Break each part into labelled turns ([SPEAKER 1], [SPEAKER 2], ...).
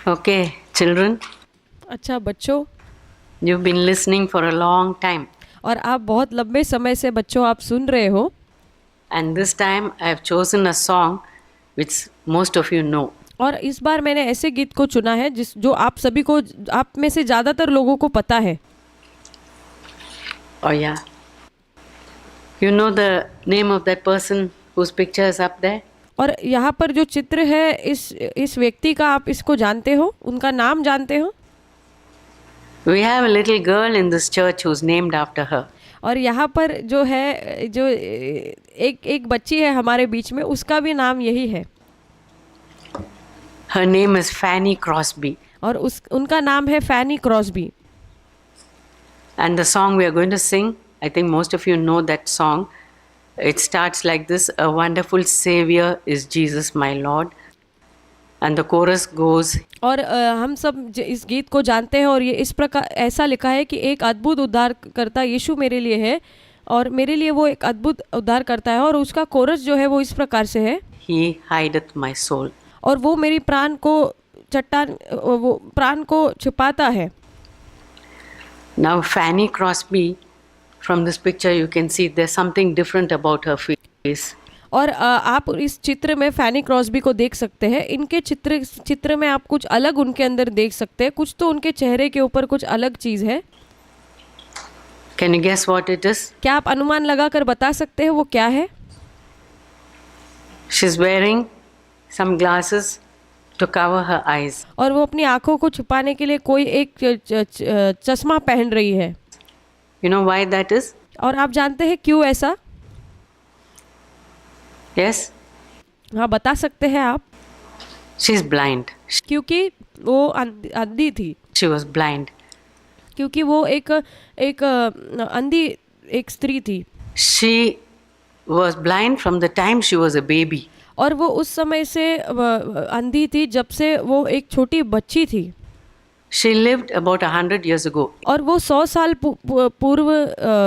[SPEAKER 1] Okay, children,
[SPEAKER 2] अच्छा बच्चों,
[SPEAKER 1] you've been listening for a long time,
[SPEAKER 2] और आप बहुत लंबे समय से बच्चों आप सुन रहे हो।
[SPEAKER 1] and this time I have chosen a song which most of you know.
[SPEAKER 2] और इस बार मैंने ऐसे गीत को चुना है जिस जो आप सभी को, आप में से ज़्यादातर लोगों को पता है।
[SPEAKER 1] Oh, yeah. You know the name of that person whose picture is up there?
[SPEAKER 2] और यहाँ पर जो चित्र है इस व्यक्ति का, आप इसको जानते हो, उनका नाम जानते हो?
[SPEAKER 1] We have a little girl in this church who's named after her.
[SPEAKER 2] और यहाँ पर जो है, जो एक बच्ची है हमारे बीच में, उसका भी नाम यही है।
[SPEAKER 1] Her name is Fanny Crosby.
[SPEAKER 2] और उनका नाम है फैनी Crosby.
[SPEAKER 1] And the song we are going to sing, I think most of you know that song. It starts like this: A wonderful Savior is Jesus my Lord. And the chorus goes,
[SPEAKER 2] और हम सब इस गीत को जानते हैं, और ये इस प्रकार ऐसा लिखा है कि एक अद्भुत उद्धारकर्ता यीशु मेरे लिए है, और मेरे लिए वो एक अद्भुत उद्धार करता है। और उसका कोरस जो है वो इस प्रकार से है,
[SPEAKER 1] He hideth my soul.
[SPEAKER 2] और वो मेरी प्राण को वो प्राण को छिपाता है।
[SPEAKER 1] Now, Fanny Crosby, from this picture you can see there's something different about her face.
[SPEAKER 2] और आप इस चित्र में फैनी क्रॉस्बी को देख सकते हैं। इनके चित्र में आप कुछ अलग उनके अंदर देख सकते हैं। कुछ तो उनके चेहरे के ऊपर कुछ अलग चीज़ है।
[SPEAKER 1] Can you guess what it is?
[SPEAKER 2] क्या आप अनुमान लगाकर बता सकते हैं वो क्या है?
[SPEAKER 1] She's wearing some glasses to cover her eyes.
[SPEAKER 2] और वो अपनी आंखों को छुपाने के लिए कोई एक चश्मा पहन रही है।
[SPEAKER 1] You know why that is?
[SPEAKER 2] और आप जानते हैं क्यों ऐसा?
[SPEAKER 1] Yes?
[SPEAKER 2] हाँ, बता सकते हैं आप।
[SPEAKER 1] She's blind.
[SPEAKER 2] क्योंकि वो अंधी थी।
[SPEAKER 1] She was blind.
[SPEAKER 2] क्योंकि वो एक अंधी एक स्त्री थी।
[SPEAKER 1] She was blind from the time she was a baby.
[SPEAKER 2] और वो उस समय से अंधी थी जब से वो एक छोटी बच्ची थी।
[SPEAKER 1] She lived about 100 years ago.
[SPEAKER 2] और वो 100 साल पूर्व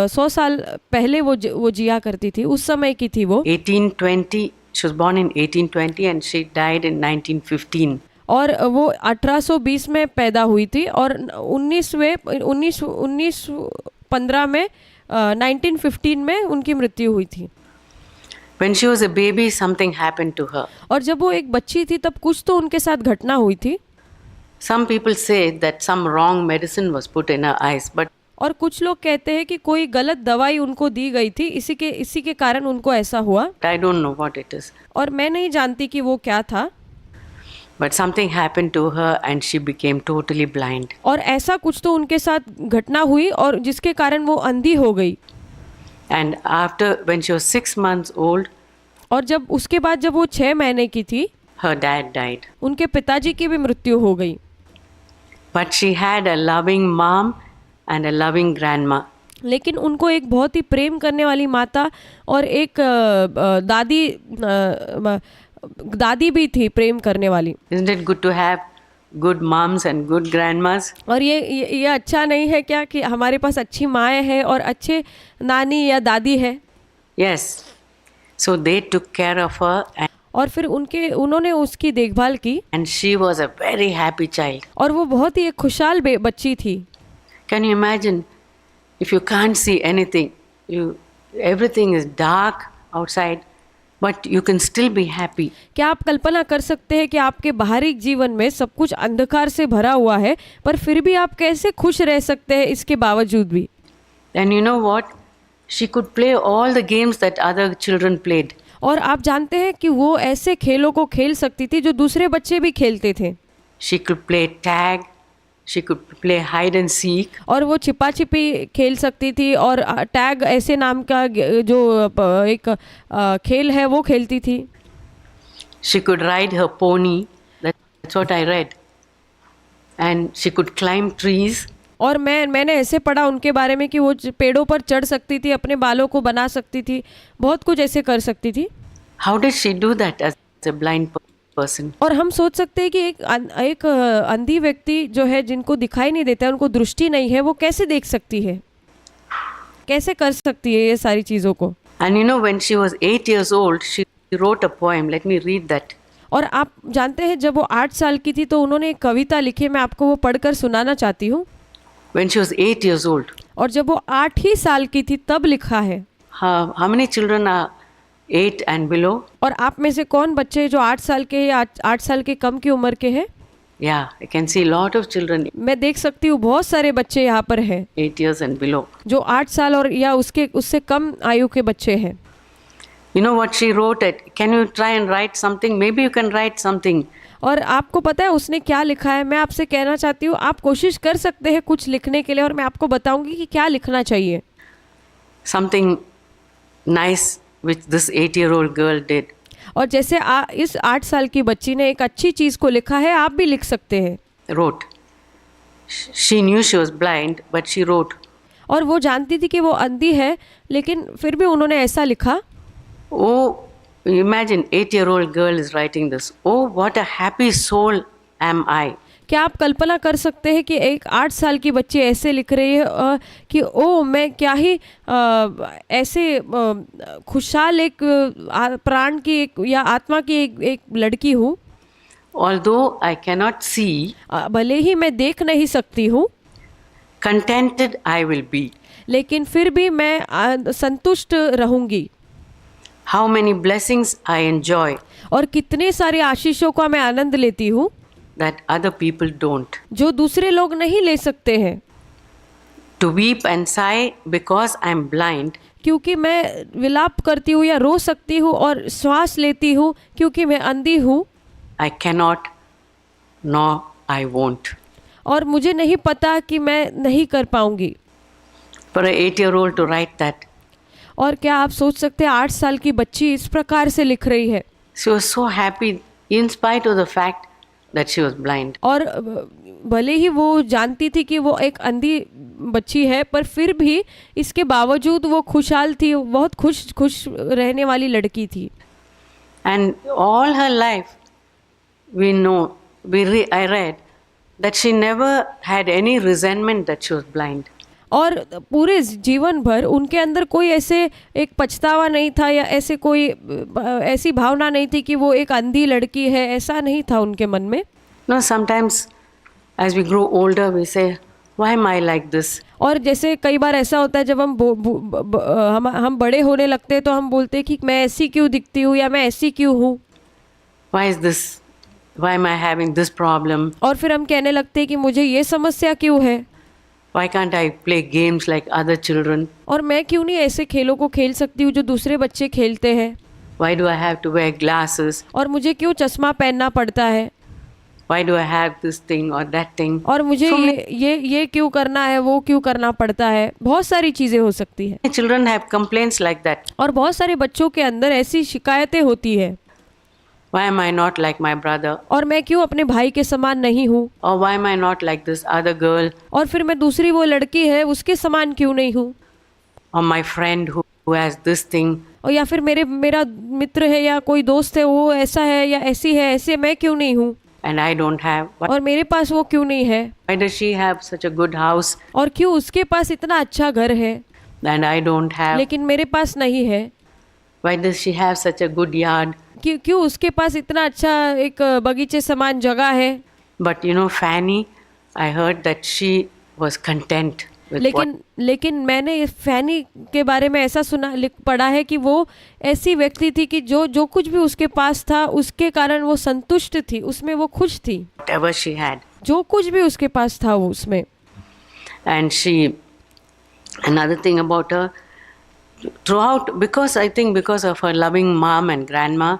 [SPEAKER 2] 100 साल पहले वो जिया करती थी। उस समय की थी वो।
[SPEAKER 1] 1820. She was born in 1820 and she died in 1915.
[SPEAKER 2] और वो 1820 में पैदा हुई थी, और 1915 में 1915 में उनकी मृत्यु हुई थी।
[SPEAKER 1] When she was a baby, something happened to her.
[SPEAKER 2] और जब वो एक बच्ची थी तब कुछ तो उनके साथ घटना हुई थी।
[SPEAKER 1] Some people say that some wrong medicine was put in her eyes, but
[SPEAKER 2] और कुछ लोग कहते हैं कि कोई गलत दवाई उनको दी गई थी, इसी के कारण उनको ऐसा हुआ।
[SPEAKER 1] I don't know what it is.
[SPEAKER 2] और मैं नहीं जानती कि वो क्या था।
[SPEAKER 1] But something happened to her and she became totally blind.
[SPEAKER 2] और ऐसा कुछ तो उनके साथ घटना हुई, और जिसके कारण वो अंधी हो गई।
[SPEAKER 1] And after, when she was 6 months old,
[SPEAKER 2] और जब उसके बाद जब वो 6 महीने की थी,
[SPEAKER 1] her dad died.
[SPEAKER 2] उनके पिताजी की भी मृत्यु हो गई।
[SPEAKER 1] But she had a loving mom and a loving grandma.
[SPEAKER 2] लेकिन उनको एक बहुत ही प्रेम करने वाली माता और एक दादी भी थी प्रेम करने वाली।
[SPEAKER 1] Isn't it good to have good moms and good grandmas?
[SPEAKER 2] और ये अच्छा नहीं है क्या कि हमारे पास अच्छी माएँ हैं और अच्छे नानी या दादी है?
[SPEAKER 1] Yes. So they took care of her
[SPEAKER 2] और फिर उन्होंने उसकी देखभाल की,
[SPEAKER 1] and she was a very happy child.
[SPEAKER 2] और वो बहुत ही एक खुशहाल बच्ची थी।
[SPEAKER 1] Can you imagine if you can't see anything, everything is dark outside, but you can still be happy.
[SPEAKER 2] क्या आप कल्पना कर सकते हैं कि आपके बाहरी जीवन में सब कुछ अंधकार से भरा हुआ है, पर फिर भी आप कैसे खुश रह सकते हैं इसके बावजूद भी?
[SPEAKER 1] And you know what? She could play all the games that other children played.
[SPEAKER 2] और आप जानते हैं कि वो ऐसे खेलों को खेल सकती थी जो दूसरे बच्चे भी खेलते थे।
[SPEAKER 1] She could play tag, she could play hide and seek.
[SPEAKER 2] और वो छिपा छिपी खेल सकती थी, और टैग ऐसे नाम का जो एक खेल है वो खेलती थी।
[SPEAKER 1] She could ride her pony, that's what I read. And she could climb trees.
[SPEAKER 2] और मैंने ऐसे पढ़ा उनके बारे में कि वो पेड़ों पर चढ़ सकती थी, अपने बालों को बना सकती थी, बहुत कुछ ऐसे कर सकती थी।
[SPEAKER 1] How did she do that as a blind person?
[SPEAKER 2] और हम सोच सकते हैं कि एक अंधी व्यक्ति जो है, जिनको दिखाई नहीं देता है, उनको दृष्टि नहीं है, वो कैसे देख सकती है, कैसे कर सकती है ये सारी चीज़ों को?
[SPEAKER 1] And you know, when she was 8 years old, she wrote a poem. Let me read that.
[SPEAKER 2] और आप जानते हैं जब वो 8 साल की थी तो उन्होंने एक कविता लिखी, मैं आपको वो पढ़कर सुनाना चाहती हूँ।
[SPEAKER 1] When she was 8 years old.
[SPEAKER 2] और जब वो 8 ही साल की थी तब लिखा है।
[SPEAKER 1] How many children are 8 and below?
[SPEAKER 2] और आप में से कौन बच्चे हैं जो 8 साल के या 8 साल के कम की उम्र के हैं?
[SPEAKER 1] Yeah, I can see a lot of children
[SPEAKER 2] मैं देख सकती हूँ बहुत सारे बच्चे यहाँ पर हैं
[SPEAKER 1] 8 years and below.
[SPEAKER 2] जो 8 साल और या उससे कम आयु के बच्चे हैं।
[SPEAKER 1] You know what she wrote? Can you try and write something? Maybe you can write something.
[SPEAKER 2] और आपको पता है उसने क्या लिखा है? मैं आपसे कहना चाहती हूँ आप कोशिश कर सकते हैं कुछ लिखने के लिए, और मैं आपको बताऊंगी कि क्या लिखना चाहिए।
[SPEAKER 1] Something nice which this 8-year-old girl did.
[SPEAKER 2] और जैसे इस 8 साल की बच्ची ने एक अच्छी चीज़ को लिखा है, आप भी लिख सकते हैं।
[SPEAKER 1] Wrote. She knew she was blind, but she wrote.
[SPEAKER 2] और वो जानती थी कि वो अंधी है, लेकिन फिर भी उन्होंने ऐसा लिखा।
[SPEAKER 1] Oh, imagine 8-year-old girl is writing this. Oh, what a happy soul am I.
[SPEAKER 2] क्या आप कल्पना कर सकते हैं कि एक 8 साल की बच्ची ऐसे लिख रही है कि ओ मैं क्या ही ऐसे खुशहाल एक प्राण की एक या आत्मा की एक लड़की हूँ।
[SPEAKER 1] Although I cannot see,
[SPEAKER 2] भले ही मैं देख नहीं सकती हूँ,
[SPEAKER 1] contented I will be.
[SPEAKER 2] लेकिन फिर भी मैं संतुष्ट रहूँगी।
[SPEAKER 1] How many blessings I enjoy
[SPEAKER 2] और कितने सारे आशीषों का मैं आनंद लेती हूँ
[SPEAKER 1] that other people don't.
[SPEAKER 2] जो दूसरे लोग नहीं ले सकते हैं।
[SPEAKER 1] To weep and sigh because I'm blind,
[SPEAKER 2] क्योंकि मैं विलाप करती हूँ या रो सकती हूँ और श्वास लेती हूँ क्योंकि मैं अंधी हूँ,
[SPEAKER 1] I cannot nor I won't.
[SPEAKER 2] और मुझे नहीं पता कि मैं नहीं कर पाऊँगी।
[SPEAKER 1] For an 8-year-old to write that,
[SPEAKER 2] और क्या आप सोच सकते हैं 8 साल की बच्ची इस प्रकार से लिख रही है।
[SPEAKER 1] she was so happy in spite of the fact that she was blind.
[SPEAKER 2] और भले ही वो जानती थी कि वो एक अंधी बच्ची है, पर फिर भी इसके बावजूद वो खुशहाल थी, बहुत खुश रहने वाली लड़की थी।
[SPEAKER 1] And all her life, we know, I read that she never had any resentment that she was blind.
[SPEAKER 2] और पूरे जीवन भर उनके अंदर कोई ऐसे एक पछतावा नहीं था या ऐसे कोई ऐसी भावना नहीं थी कि वो एक अंधी लड़की है, ऐसा नहीं था उनके मन में।
[SPEAKER 1] No, sometimes as we grow older, we say, why am I like this?
[SPEAKER 2] और जैसे कई बार ऐसा होता है जब हम बड़े होने लगते हैं तो हम बोलते हैं कि मैं ऐसी क्यों दिखती हूँ या मैं ऐसी क्यों हूँ।
[SPEAKER 1] Why is this? Why am I having this problem?
[SPEAKER 2] और फिर हम कहने लगते हैं कि मुझे ये समस्या क्यों है।
[SPEAKER 1] Why can't I play games like other children?
[SPEAKER 2] और मैं क्यों नहीं ऐसे खेलों को खेल सकती हूँ जो दूसरे बच्चे खेलते हैं।
[SPEAKER 1] Why do I have to wear glasses?
[SPEAKER 2] और मुझे क्यों चश्मा पहनना पड़ता है।
[SPEAKER 1] Why do I have this thing or that thing?
[SPEAKER 2] और मुझे ये क्यों करना है, वो क्यों करना पड़ता है। बहुत सारी चीज़ें हो सकती हैं।
[SPEAKER 1] Children have complaints like that.
[SPEAKER 2] और बहुत सारे बच्चों के अंदर ऐसी शिकायतें होती है।
[SPEAKER 1] Why am I not like my brother?
[SPEAKER 2] और मैं क्यों अपने भाई के समान नहीं हूँ।
[SPEAKER 1] Or why am I not like this other girl?
[SPEAKER 2] और फिर मैं दूसरी वो लड़की है उसके समान क्यों नहीं हूँ।
[SPEAKER 1] Or my friend who has this thing?
[SPEAKER 2] और या फिर मेरा मित्र है या कोई दोस्त है वो ऐसा है या ऐसी है, ऐसे मैं क्यों नहीं हूँ।
[SPEAKER 1] And I don't have.
[SPEAKER 2] और मेरे पास वो क्यों नहीं है।
[SPEAKER 1] Why does she have such a good house?
[SPEAKER 2] और क्यों उसके पास इतना अच्छा घर है
[SPEAKER 1] And I don't have.
[SPEAKER 2] लेकिन मेरे पास नहीं है।
[SPEAKER 1] Why does she have such a good yard?
[SPEAKER 2] क्यों उसके पास इतना अच्छा एक बगीचे समान जगह है।
[SPEAKER 1] But you know, Fanny, I heard that she was content with what.
[SPEAKER 2] लेकिन मैंने फैनी के बारे में ऐसा पढ़ा है कि वो ऐसी व्यक्ति थी कि जो कुछ भी उसके पास था उसके कारण वो संतुष्ट थी, उसमें वो खुश थी।
[SPEAKER 1] Whatever she had.
[SPEAKER 2] जो कुछ भी उसके पास था वो उसमें।
[SPEAKER 1] And another thing about her, throughout, because of her loving mom and grandma,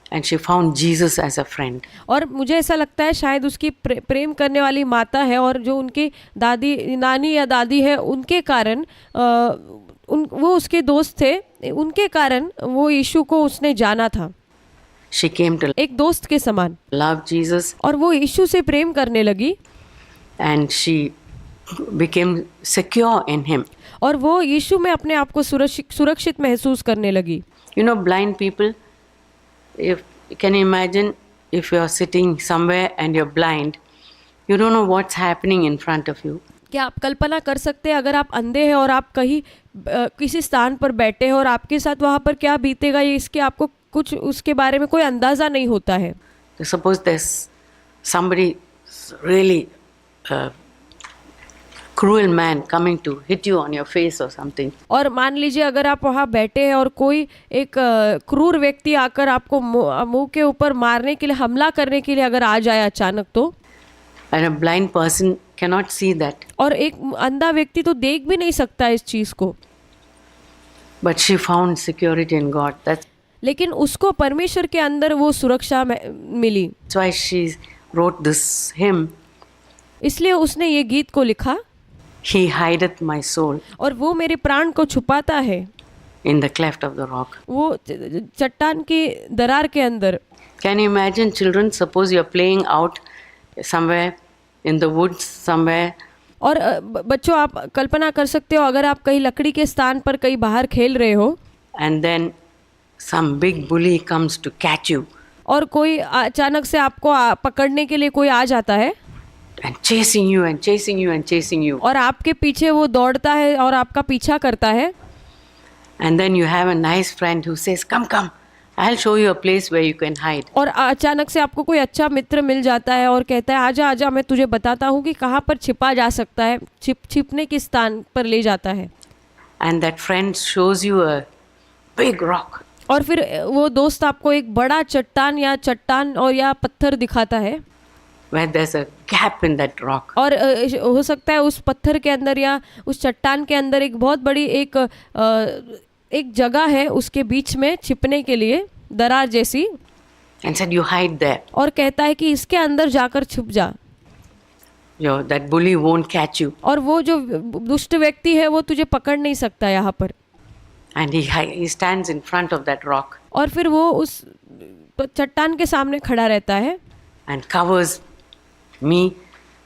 [SPEAKER 1] and she found Jesus as a friend.
[SPEAKER 2] और मुझे ऐसा लगता है शायद उसकी प्रेम करने वाली माता है और जो उनकी नानी या दादी है उनके कारण वो उसके दोस्त थे, उनके कारण वो यीशु को उसने जाना था।
[SPEAKER 1] She came to
[SPEAKER 2] एक दोस्त के समान
[SPEAKER 1] love Jesus.
[SPEAKER 2] और वो यीशु से प्रेम करने लगी।
[SPEAKER 1] And she became secure in him.
[SPEAKER 2] और वो यीशु में अपने आप को सुरक्षित महसूस करने लगी।
[SPEAKER 1] You know, blind people, can you imagine if you are sitting somewhere and you're blind, you don't know what's happening in front of you.
[SPEAKER 2] क्या आप कल्पना कर सकते हैं अगर आप अंधे हैं और आप कहीं किसी स्थान पर बैठे हैं और आपके साथ वहाँ पर क्या बीतेगा, ये इसके आपको कुछ उसके बारे में कोई अंदाज़ा नहीं होता है।
[SPEAKER 1] Suppose there's somebody really cruel man coming to hit you on your face or something.
[SPEAKER 2] और मान लीजिए अगर आप वहाँ बैठे हैं और कोई एक क्रूर व्यक्ति आकर आपको मुंह के ऊपर मारने के लिए, हमला करने के लिए अगर आ जाए अचानक तो,
[SPEAKER 1] And a blind person cannot see that.
[SPEAKER 2] और एक अंधा व्यक्ति तो देख भी नहीं सकता इस चीज को,
[SPEAKER 1] But she found security in God. That's
[SPEAKER 2] लेकिन उसको परमेश्वर के अंदर वो सुरक्षा मिली।
[SPEAKER 1] why she wrote this hymn.
[SPEAKER 2] इसलिए उसने ये गीत को लिखा,
[SPEAKER 1] He hideth my soul
[SPEAKER 2] और वो मेरे प्राण को छुपाता है
[SPEAKER 1] in the cleft of the rock.
[SPEAKER 2] वो चट्टान की दरार के अंदर।
[SPEAKER 1] Can you imagine, children? Suppose you are playing out somewhere in the woods somewhere,
[SPEAKER 2] और बच्चों आप कल्पना कर सकते हो अगर आप कहीं लकड़ी के स्थान पर कहीं बाहर खेल रहे हो
[SPEAKER 1] and then some big bully comes to catch you
[SPEAKER 2] और कोई अचानक से आपको पकड़ने के लिए कोई आ जाता है
[SPEAKER 1] and chasing you and chasing you and chasing you.
[SPEAKER 2] और आपके पीछे वो दौड़ता है और आपका पीछा करता है,
[SPEAKER 1] And then you have a nice friend who says, come, I'll show you a place where you can hide.
[SPEAKER 2] और अचानक से आपको कोई अच्छा मित्र मिल जाता है और कहता है आजा आजा, मैं तुझे बताता हूँ कि कहाँ पर छिपा जा सकता है, छिपने के स्थान पर ले जाता है।
[SPEAKER 1] And that friend shows you a big rock.
[SPEAKER 2] और फिर वो दोस्त आपको एक बड़ा चट्टान और या पत्थर दिखाता है,
[SPEAKER 1] where there's a gap in that rock.
[SPEAKER 2] और हो सकता है उस पत्थर के अंदर या उस चट्टान के अंदर एक बहुत बड़ी एक जगह है उसके बीच में छिपने के लिए, दरार जैसी,
[SPEAKER 1] And said, you hide there.
[SPEAKER 2] और कहता है कि इसके अंदर जाकर छुप जा,
[SPEAKER 1] That bully won't catch you.
[SPEAKER 2] और वो जो दुष्ट व्यक्ति है वो तुझे पकड़ नहीं सकता यहाँ पर।
[SPEAKER 1] And he stands in front of that rock
[SPEAKER 2] और फिर वो उस चट्टान के सामने खड़ा रहता है
[SPEAKER 1] and covers me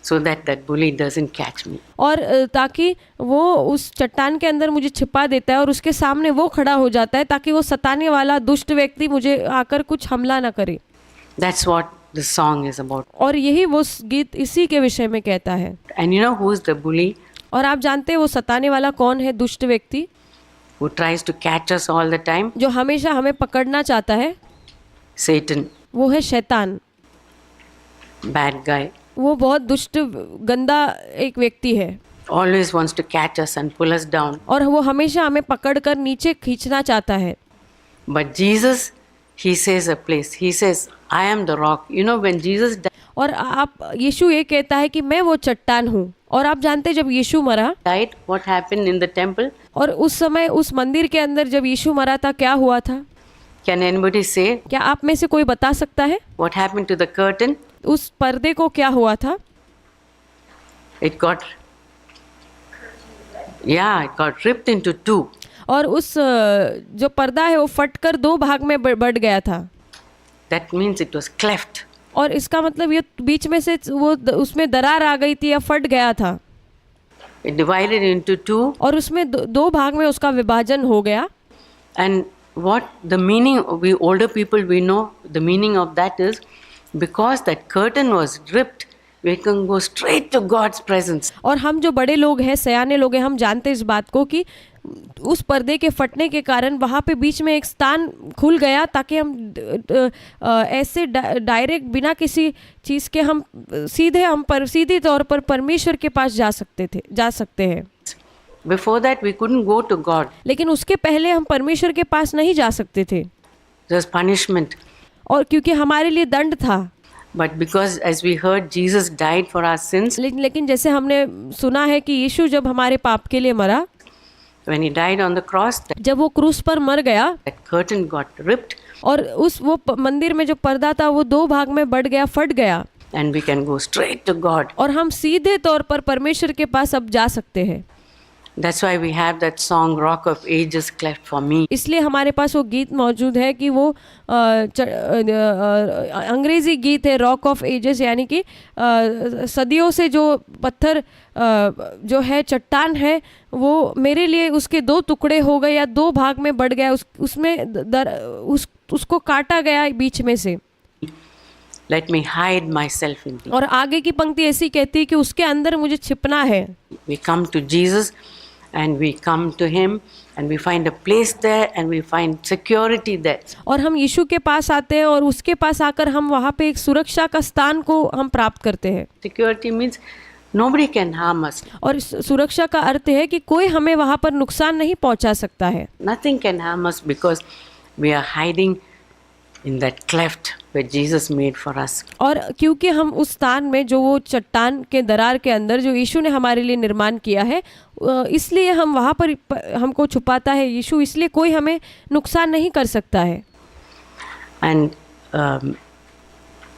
[SPEAKER 1] so that bully doesn't catch me.
[SPEAKER 2] और ताकि वो उस चट्टान के अंदर मुझे छिपा देता है और उसके सामने वो खड़ा हो जाता है ताकि वो सताने वाला दुष्ट व्यक्ति मुझे आकर कुछ हमला ना करे।
[SPEAKER 1] That's what the song is about.
[SPEAKER 2] और यही वो गीत इसी के विषय में कहता है।
[SPEAKER 1] And you know who is the bully?
[SPEAKER 2] और आप जानते हैं वो सताने वाला कौन है, दुष्ट व्यक्ति
[SPEAKER 1] Who tries to catch us all the time?
[SPEAKER 2] जो हमेशा हमें पकड़ना चाहता है,
[SPEAKER 1] Satan.
[SPEAKER 2] वो है शैतान।
[SPEAKER 1] Bad guy.
[SPEAKER 2] वो बहुत दुष्ट गंदा एक व्यक्ति है,
[SPEAKER 1] Always wants to catch us and pull us down.
[SPEAKER 2] और वो हमेशा हमें पकड़कर नीचे खींचना चाहता है।
[SPEAKER 1] But Jesus, he says a place. He says, I am the rock. You know, when Jesus
[SPEAKER 2] और यीशु ये कहता है कि मैं वो चट्टान हूँ। और आप जानते हैं जब यीशु मरा,
[SPEAKER 1] died, what happened in the temple?
[SPEAKER 2] और उस समय उस मंदिर के अंदर जब यीशु मरा था क्या हुआ था?
[SPEAKER 1] Can anybody say?
[SPEAKER 2] क्या आप में से कोई बता सकता है
[SPEAKER 1] What happened to the curtain?
[SPEAKER 2] उस पर्दे को क्या हुआ था?
[SPEAKER 1] It got ripped into two.
[SPEAKER 2] और उस जो पर्दा है वो फटकर दो भाग में बढ़ गया था।
[SPEAKER 1] That means it was cleft.
[SPEAKER 2] और इसका मतलब ये बीच में से वो उसमें दरार आ गई थी या फट गया था।
[SPEAKER 1] It divided into two.
[SPEAKER 2] और उसमें दो भाग में उसका विभाजन हो गया।
[SPEAKER 1] And what the meaning, we older people, we know the meaning of that is, because that curtain was ripped, we can go straight to God's presence.
[SPEAKER 2] और हम जो बड़े लोग हैं, सयाने लोग हैं, हम जानते हैं इस बात को कि उस पर्दे के फटने के कारण वहाँ पे बीच में एक स्थान खुल गया ताकि हम ऐसे डायरेक्ट बिना किसी चीज़ के हम सीधे तौर पर परमेश्वर के पास जा सकते हैं।
[SPEAKER 1] Before that we couldn't go to God.
[SPEAKER 2] लेकिन उसके पहले हम परमेश्वर के पास नहीं जा सकते थे।
[SPEAKER 1] There's punishment.
[SPEAKER 2] और क्योंकि हमारे लिए दंड था।
[SPEAKER 1] But because as we heard Jesus died for our sins.
[SPEAKER 2] लेकिन जैसे हमने सुना है कि यीशु जब हमारे पाप के लिए मरा,
[SPEAKER 1] when he died on the cross,
[SPEAKER 2] जब वो क्रूस पर मर गया,
[SPEAKER 1] that curtain got ripped.
[SPEAKER 2] और वो मंदिर में जो पर्दा था वो दो भाग में बढ़ गया, फट गया।
[SPEAKER 1] And we can go straight to God.
[SPEAKER 2] और हम सीधे तौर पर परमेश्वर के पास अब जा सकते हैं।
[SPEAKER 1] That's why we have that song, Rock of Ages cleft for me.
[SPEAKER 2] इसलिए हमारे पास वो गीत मौजूद है कि वो अंग्रेजी गीत है, रॉक ऑफ एजेस, यानी कि सदियों से जो पत्थर जो है, चट्टान है, वो मेरे लिए उसके दो टुकड़े हो गए या दो भाग में बढ़ गया, उसको काटा गया बीच में से।
[SPEAKER 1] Let me hide myself in thee.
[SPEAKER 2] और आगे की पंक्ति ऐसी कहती है कि उसके अंदर मुझे छिपना है।
[SPEAKER 1] We come to Jesus and we come to Him and we find a place there and we find security there.
[SPEAKER 2] और हम यीशु के पास आते हैं और उसके पास आकर हम वहाँ पे एक सुरक्षा का स्थान को हम प्राप्त करते हैं।
[SPEAKER 1] Security means nobody can harm us.
[SPEAKER 2] और इस सुरक्षा का अर्थ है कि कोई हमें वहाँ पर नुकसान नहीं पहुँचा सकता है।
[SPEAKER 1] Nothing can harm us because we are hiding in that cleft where Jesus made for us.
[SPEAKER 2] और क्योंकि हम उस स्थान में जो वो चट्टान के दरार के अंदर जो यीशु ने हमारे लिए निर्माण किया है, इसलिए हम वहाँ पर हमको छुपाता है यीशु, इसलिए कोई हमें नुकसान नहीं कर सकता है।
[SPEAKER 1] And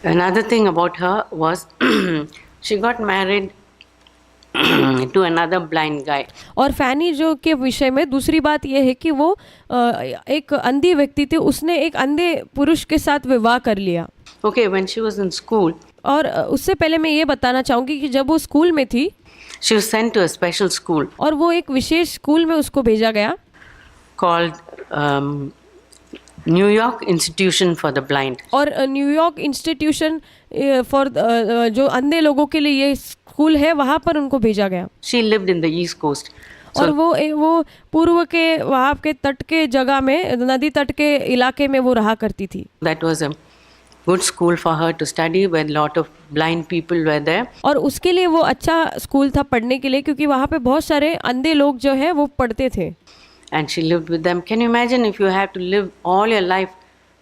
[SPEAKER 1] another thing about her was she got married to another blind guy.
[SPEAKER 2] और फैनी जो के विषय में दूसरी बात यह है कि वो एक अंधी व्यक्ति थी, उसने एक अंधे पुरुष के साथ विवाह कर लिया।
[SPEAKER 1] Okay, when she was in school,
[SPEAKER 2] और उससे पहले मैं ये बताना चाहूँगी कि जब वो स्कूल में थी
[SPEAKER 1] she was sent to a special school
[SPEAKER 2] और वो एक विशेष स्कूल में उसको भेजा गया
[SPEAKER 1] called New York Institution for the Blind.
[SPEAKER 2] और न्यूयॉर्क इंस्टीट्यूशन फॉर जो अंधे लोगों के लिए ये स्कूल है, वहाँ पर उनको भेजा गया।
[SPEAKER 1] She lived in the East Coast.
[SPEAKER 2] और वो पूर्व के वहाँ के तट के जगह में, नदी तट के इलाके में वो रहा करती थी।
[SPEAKER 1] That was a good school for her to study when lot of blind people were there.
[SPEAKER 2] और उसके लिए वो अच्छा स्कूल था पढ़ने के लिए, क्योंकि वहाँ पे बहुत सारे अंधे लोग जो है वो पढ़ते थे।
[SPEAKER 1] And she lived with them. Can you imagine if you have to live all your life,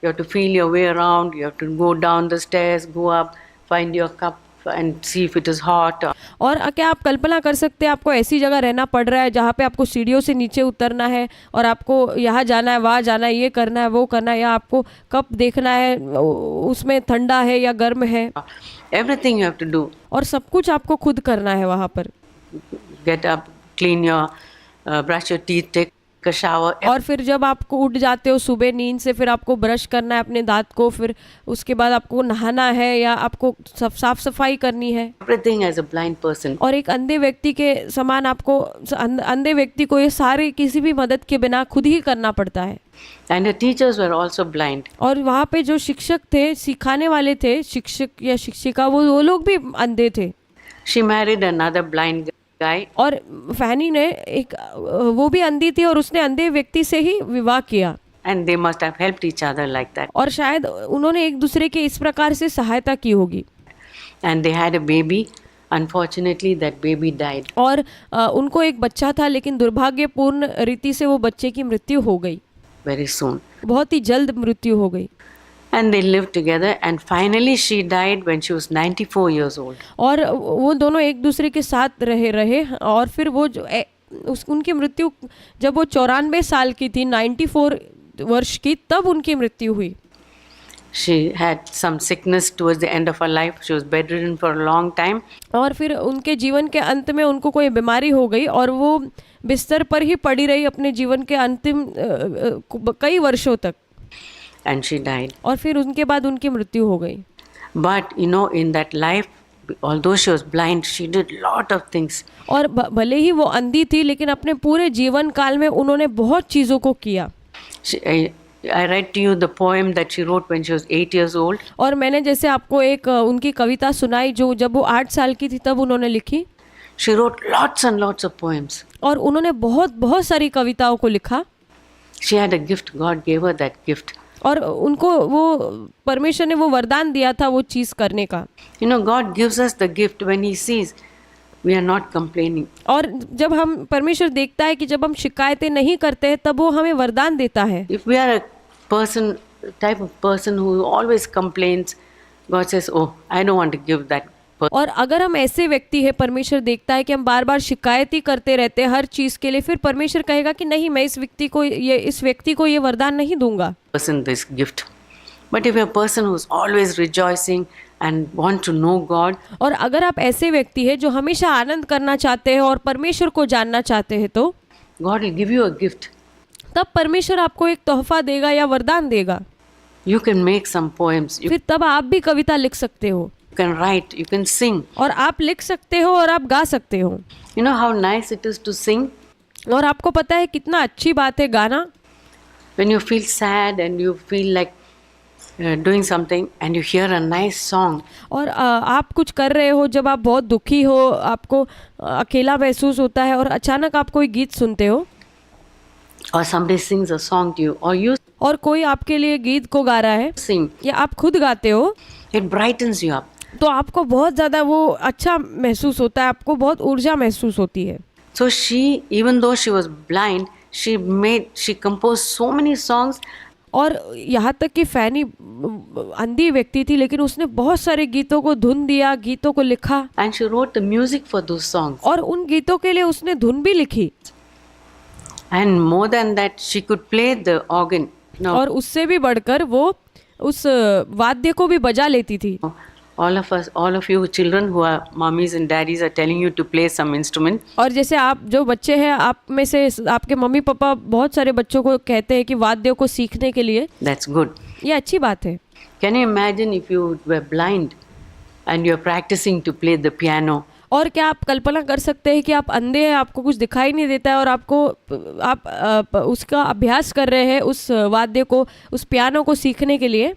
[SPEAKER 1] you have to feel your way around, you have to go down the stairs, go up, find your cup and see if it is hot.
[SPEAKER 2] और क्या आप कल्पना कर सकते हैं, आपको ऐसी जगह रहना पड़ रहा है जहाँ पे आपको सीढ़ियों से नीचे उतरना है और आपको यहाँ जाना है, वहाँ जाना है, ये करना है, वो करना है, या आपको कप देखना है उसमें ठंडा है या गर्म है।
[SPEAKER 1] Everything you have to do.
[SPEAKER 2] और सब कुछ आपको खुद करना है वहाँ पर।
[SPEAKER 1] Get up, clean your, brush your teeth, take a shower.
[SPEAKER 2] और फिर जब आपको उठ जाते हो सुबह नींद से, फिर आपको ब्रश करना है अपने दांत को, फिर उसके बाद आपको नहाना है या आपको साफ सफाई करनी है।
[SPEAKER 1] Everything as a blind person.
[SPEAKER 2] और एक अंधे व्यक्ति के समान आपको, अंधे व्यक्ति को ये सारे किसी भी मदद के बिना खुद ही करना पड़ता है।
[SPEAKER 1] And her teachers were also blind.
[SPEAKER 2] और वहाँ पे जो शिक्षक थे, सिखाने वाले थे, शिक्षक या शिक्षिका, वो लोग भी अंधे थे।
[SPEAKER 1] She married another blind guy.
[SPEAKER 2] और फैनी ने एक, वो भी अंधी थी और उसने अंधे व्यक्ति से ही विवाह किया।
[SPEAKER 1] And they must have helped each other like that.
[SPEAKER 2] और शायद उन्होंने एक दूसरे के इस प्रकार से सहायता की होगी।
[SPEAKER 1] And they had a baby. Unfortunately, that baby died.
[SPEAKER 2] और उनको एक बच्चा था, लेकिन दुर्भाग्यपूर्ण रीति से वो बच्चे की मृत्यु हो गई।
[SPEAKER 1] Very soon.
[SPEAKER 2] बहुत ही जल्द मृत्यु हो गई।
[SPEAKER 1] And they lived together and finally she died when she was 94 years old.
[SPEAKER 2] और वो दोनों एक दूसरे के साथ रहे और फिर वो जो उनकी मृत्यु जब वो 94 साल की थी, 94 वर्ष की, तब उनकी मृत्यु हुई।
[SPEAKER 1] She had some sickness towards the end of her life. She was bedridden for a long time.
[SPEAKER 2] और फिर उनके जीवन के अंत में उनको कोई बीमारी हो गई और वो बिस्तर पर ही पड़ी रही अपने जीवन के अंतिम कई वर्षों तक।
[SPEAKER 1] And she died.
[SPEAKER 2] और फिर उनके बाद उनकी मृत्यु हो गई।
[SPEAKER 1] But you know, in that life, although she was blind, she did lot of things.
[SPEAKER 2] और भले ही वो अंधी थी, लेकिन अपने पूरे जीवन काल में उन्होंने बहुत चीज़ों को किया।
[SPEAKER 1] I read to you the poem that she wrote when she was 8 years old.
[SPEAKER 2] और मैंने जैसे आपको एक उनकी कविता सुनाई जो जब वो 8 साल की थी तब उन्होंने लिखी।
[SPEAKER 1] She wrote lots and lots of poems.
[SPEAKER 2] और उन्होंने बहुत सारी कविताओं को लिखा।
[SPEAKER 1] She had a gift. God gave her that gift.
[SPEAKER 2] और उनको वो परमेश्वर ने वो वरदान दिया था वो चीज़ करने का।
[SPEAKER 1] You know, God gives us the gift when He sees we are not complaining.
[SPEAKER 2] और जब हम परमेश्वर देखता है कि जब हम शिकायतें नहीं करते हैं, तब वो हमें वरदान देता है।
[SPEAKER 1] If we are a person, type of person who always complains, God says, "Oh, I don't want to give that."
[SPEAKER 2] और अगर हम ऐसे व्यक्ति हैं, परमेश्वर देखता है कि हम बार बार शिकायत ही करते रहते हैं हर चीज़ के लिए, फिर परमेश्वर कहेगा कि नहीं, मैं इस व्यक्ति को ये वरदान नहीं दूंगा।
[SPEAKER 1] Person this gift. But if you're a person who's always rejoicing and want to know God,
[SPEAKER 2] और अगर आप ऐसे व्यक्ति हैं जो हमेशा आनंद करना चाहते हैं और परमेश्वर को जानना चाहते हैं, तो
[SPEAKER 1] God will give you a gift.
[SPEAKER 2] तब परमेश्वर आपको एक तोहफा देगा या वरदान देगा।
[SPEAKER 1] You can make some poems. You
[SPEAKER 2] फिर तब आप भी कविता लिख सकते हो,
[SPEAKER 1] can write. You can sing.
[SPEAKER 2] और आप लिख सकते हो और आप गा सकते हो।
[SPEAKER 1] You know how nice it is to sing?
[SPEAKER 2] और आपको पता है कितना अच्छी बात है गाना।
[SPEAKER 1] When you feel sad and you feel like doing something and you hear a nice song,
[SPEAKER 2] और आप कुछ कर रहे हो, जब आप बहुत दुखी हो, आपको अकेला महसूस होता है और अचानक आप कोई गीत सुनते हो
[SPEAKER 1] or somebody sings a song to you, or you
[SPEAKER 2] और कोई आपके लिए गीत को गा रहा है
[SPEAKER 1] sing,
[SPEAKER 2] या आप खुद गाते हो,
[SPEAKER 1] it brightens you up.
[SPEAKER 2] तो आपको बहुत ज़्यादा वो अच्छा महसूस होता है, आपको बहुत ऊर्जा महसूस होती है।
[SPEAKER 1] So she, even though she was blind, she composed so many songs.
[SPEAKER 2] और यहाँ तक कि फैनी अंधी व्यक्ति थी, लेकिन उसने बहुत सारे गीतों को धुन दिया, गीतों को लिखा,
[SPEAKER 1] And she wrote the music for those songs.
[SPEAKER 2] और उन गीतों के लिए उसने धुन भी लिखी।
[SPEAKER 1] And more than that, she could play the organ. Now,
[SPEAKER 2] और उससे भी बढ़कर वो उस वाद्य को भी बजा लेती थी।
[SPEAKER 1] all of you children who are mummies and daddies are telling you to play some instrument.
[SPEAKER 2] और जैसे आप जो बच्चे हैं, आप में से आपके मम्मी पापा बहुत सारे बच्चों को कहते हैं कि वाद्यों को सीखने के लिए,
[SPEAKER 1] That's good.
[SPEAKER 2] ये अच्छी बात है।
[SPEAKER 1] Can you imagine if you were blind and you're practicing to play the piano?
[SPEAKER 2] और क्या आप कल्पना कर सकते हैं कि आप अंधे हैं, आपको कुछ दिखाई नहीं देता है और आप उसका अभ्यास कर रहे हैं, उस वाद्य को, उस पियानो को सीखने के लिए,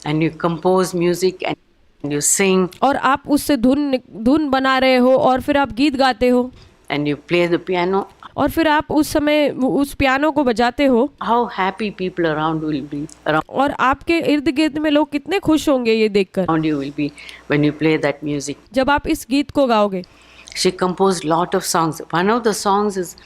[SPEAKER 1] And you compose music and you sing
[SPEAKER 2] और आप उससे धुन बना रहे हो और फिर आप गीत गाते हो
[SPEAKER 1] and you play the piano.
[SPEAKER 2] और फिर आप उस समय उस पियानो को बजाते हो,
[SPEAKER 1] How happy people around will be,
[SPEAKER 2] और आपके इर्द गिर्द में लोग कितने खुश होंगे ये देखकर
[SPEAKER 1] around you will be when you play that music.
[SPEAKER 2] जब आप इस गीत को गाओगे।
[SPEAKER 1] She composed lot of songs. One of the songs is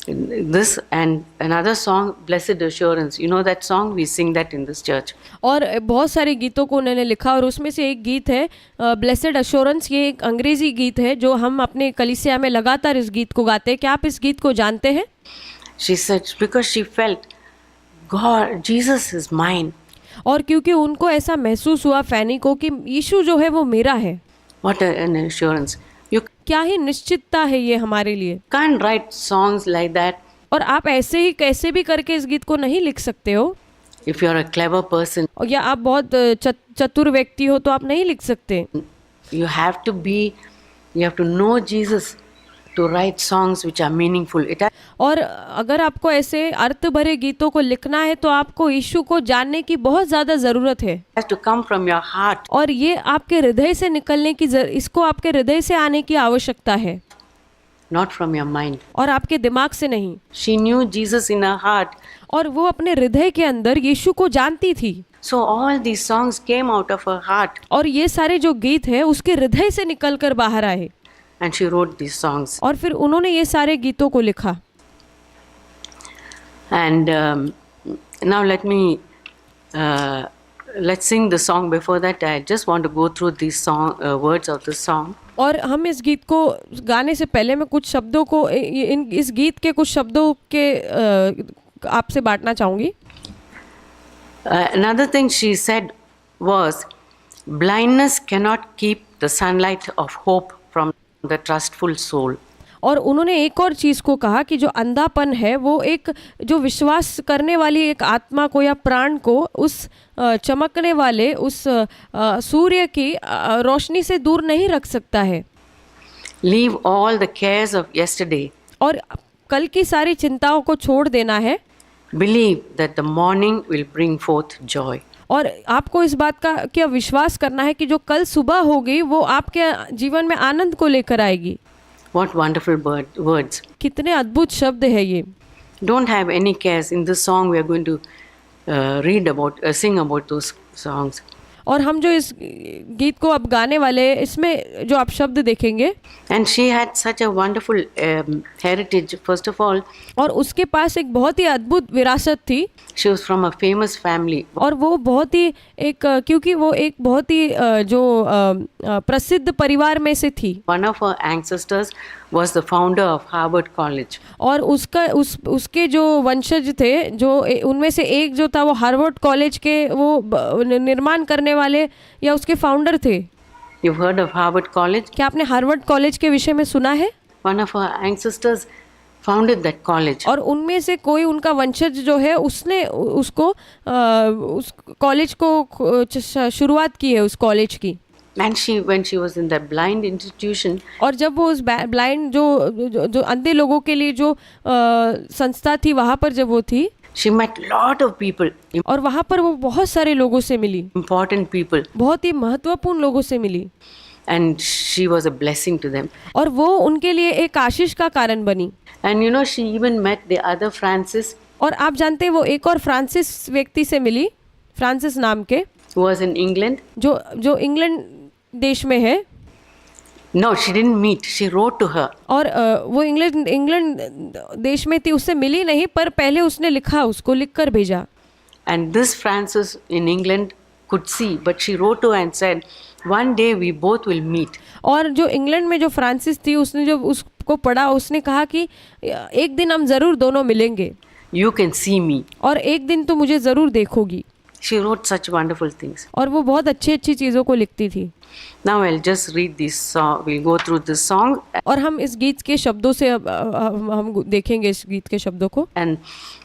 [SPEAKER 1] this, and another song, Blessed Assurance. You know that song? We sing that in this church.
[SPEAKER 2] और बहुत सारे गीतों को उन्होंने लिखा और उसमें से एक गीत है ब्लेसेड अश्योरेंस। ये एक अंग्रेजी गीत है जो हम अपने कलीसिया में लगातार इस गीत को गाते हैं। क्या आप इस गीत को जानते हैं?
[SPEAKER 1] She said because she felt God, Jesus is mine.
[SPEAKER 2] और क्योंकि उनको ऐसा महसूस हुआ फैनी को कि यीशु जो है वो मेरा है।
[SPEAKER 1] What an assurance! You
[SPEAKER 2] क्या ही निश्चितता है ये हमारे लिए।
[SPEAKER 1] can't write songs like that
[SPEAKER 2] और आप ऐसे ही कैसे भी करके इस गीत को नहीं लिख सकते हो,
[SPEAKER 1] if you're a clever person.
[SPEAKER 2] और या आप बहुत चतुर व्यक्ति हो तो आप नहीं लिख सकते।
[SPEAKER 1] You have to know Jesus to write songs which are meaningful.
[SPEAKER 2] और अगर आपको ऐसे अर्थ भरे गीतों को लिखना है तो आपको यीशु को जानने की बहुत ज़्यादा ज़रूरत है,
[SPEAKER 1] has to come from your heart,
[SPEAKER 2] और ये आपके हृदय से निकलने की इसको आपके हृदय से आने की आवश्यकता है,
[SPEAKER 1] not from your mind.
[SPEAKER 2] और आपके दिमाग से नहीं।
[SPEAKER 1] She knew Jesus in her heart.
[SPEAKER 2] और वो अपने हृदय के अंदर यीशु को जानती थी।
[SPEAKER 1] So all these songs came out of her heart,
[SPEAKER 2] और ये सारे जो गीत हैं उसके हृदय से निकल कर बाहर आए,
[SPEAKER 1] and she wrote these songs.
[SPEAKER 2] और फिर उन्होंने ये सारे गीतों को लिखा।
[SPEAKER 1] And now let's sing the song. Before that, I just want to go through these words of the song.
[SPEAKER 2] और हम इस गीत को गाने से पहले मैं कुछ शब्दों को इस गीत के कुछ शब्दों के आपसे बांटना चाहूँगी।
[SPEAKER 1] Another thing she said was, blindness cannot keep the sunlight of hope from the trustful soul.
[SPEAKER 2] और उन्होंने एक और चीज़ को कहा कि जो अंधापन है वो एक जो विश्वास करने वाली एक आत्मा को या प्राण को उस चमकने वाले उस सूर्य की रोशनी से दूर नहीं रख सकता है।
[SPEAKER 1] Leave all the cares of yesterday.
[SPEAKER 2] और कल की सारी चिंताओं को छोड़ देना है।
[SPEAKER 1] Believe that the morning will bring forth joy.
[SPEAKER 2] और आपको इस बात का क्या विश्वास करना है कि जो कल सुबह होगी वो आपके जीवन में आनंद को लेकर आएगी।
[SPEAKER 1] What wonderful words.
[SPEAKER 2] कितने अद्भुत शब्द है ये।
[SPEAKER 1] Don't have any cares. In this song we are going to sing about those songs.
[SPEAKER 2] और हम जो इस गीत को अब गाने वाले हैं इसमें जो आप शब्द देखेंगे।
[SPEAKER 1] And she had such a wonderful heritage, first of all.
[SPEAKER 2] और उसके पास एक बहुत ही अद्भुत विरासत थी।
[SPEAKER 1] She was from a famous family.
[SPEAKER 2] और वो बहुत ही क्योंकि वो एक बहुत ही प्रसिद्ध परिवार में से थी।
[SPEAKER 1] One of her ancestors was the founder of Harvard College.
[SPEAKER 2] और उसके जो वंशज थे, जो उनमें से एक जो था वो हार्वर्ड कॉलेज के वो निर्माण करने वाले या उसके फाउंडर थे।
[SPEAKER 1] You've heard of Harvard College?
[SPEAKER 2] क्या आपने हार्वर्ड कॉलेज के विषय में सुना है?
[SPEAKER 1] One of her ancestors founded that college.
[SPEAKER 2] और उनमें से कोई उनका वंशज जो है उसने उस कॉलेज को शुरुआत की है, उस कॉलेज की।
[SPEAKER 1] And when she was in that blind institution,
[SPEAKER 2] और जब वो उस ब्लाइंड जो अंधे लोगों के लिए जो संस्था थी वहाँ पर जब वो थी,
[SPEAKER 1] She met lot of people,
[SPEAKER 2] और वहाँ पर वो बहुत सारे लोगों से मिली,
[SPEAKER 1] important people,
[SPEAKER 2] बहुत ही महत्वपूर्ण लोगों से मिली,
[SPEAKER 1] and she was a blessing to them.
[SPEAKER 2] और वो उनके लिए एक आशीष का कारण बनी।
[SPEAKER 1] And you know, she even met the other Francis,
[SPEAKER 2] और आप जानते हैं वो एक और फ्रांसिस व्यक्ति से मिली, फ्रांसिस नाम के,
[SPEAKER 1] who was in England.
[SPEAKER 2] जो इंग्लैंड देश में है।
[SPEAKER 1] No, she didn't meet. She wrote to her.
[SPEAKER 2] और वो इंग्लैंड देश में थी, उससे मिली नहीं, पर पहले उसने लिखा, उसको लिख कर भेजा।
[SPEAKER 1] And this Francis in England could see, but she wrote to her and said, one day we both will meet.
[SPEAKER 2] और जो इंग्लैंड में जो फ्रांसिस थी, उसने जब उसको पढ़ा, उसने कहा कि एक दिन हम ज़रूर दोनों मिलेंगे,
[SPEAKER 1] You can see me.
[SPEAKER 2] और एक दिन तो मुझे ज़रूर देखोगी।
[SPEAKER 1] She wrote such wonderful things.
[SPEAKER 2] और वो बहुत अच्छी अच्छी चीज़ों को लिखती थी।
[SPEAKER 1] Now I'll just read this song. We'll go through this song
[SPEAKER 2] और हम इस गीत के शब्दों से हम देखेंगे इस गीत के शब्दों को,
[SPEAKER 1] and